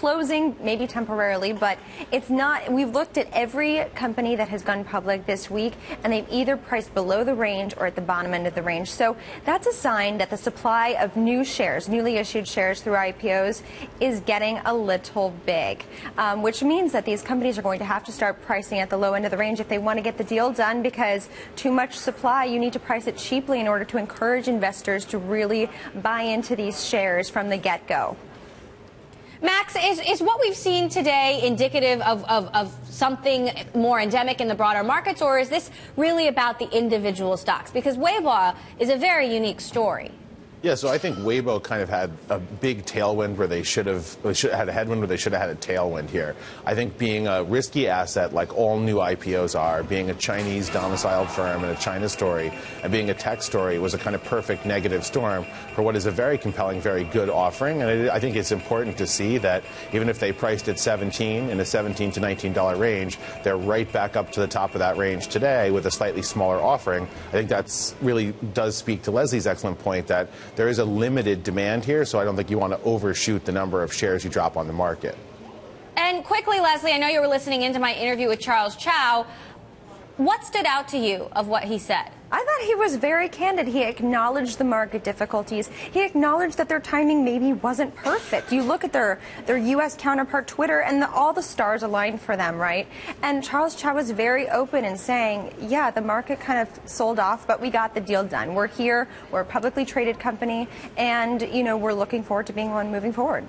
closing, maybe temporarily, but it's not. We've looked at every company that has gone public this week, and they've either priced below the range or at the bottom end of the range. So that's a sign that the supply of new shares, newly issued shares through IPOs, is getting a little big, which means that these companies are going to have to start pricing at the low end of the range if they want to get the deal done, because too much supply, you need to price it cheaply in order to encourage investors to really buy into these shares from the get-go. Max, is what we've seen today indicative of something more endemic in the broader markets, or is this really about the individual stocks? Because Weibo is a very unique story. Yeah, so I think Weibo kind of had a big tailwind where they should have had a headwind where they should have had a tailwind here. I think being a risky asset like all new IPOs are, being a Chinese domiciled firm and a China story, and being a tech story was a kind of perfect negative storm for what is a very compelling, very good offering. And I think it's important to see that even if they priced at 17 in a $17 to $19 range, they're right back up to the top of that range today with a slightly smaller offering. I think that's really does speak to Leslie's excellent point that there is a limited demand here, so I don't think you want to overshoot the number of shares you drop on the market. And quickly, Leslie, I know you were listening into my interview with Charles Chow. What stood out to you of what he said? I thought he was very candid. He acknowledged the market difficulties. He acknowledged that their timing maybe wasn't perfect. You look at their U.S. counterpart Twitter, and all the stars aligned for them, right? And Charles Chow was very open in saying, yeah, the market kind of sold off, but we got the deal done. We're here. We're a publicly traded company, and, you know, we're looking forward to being one moving forward.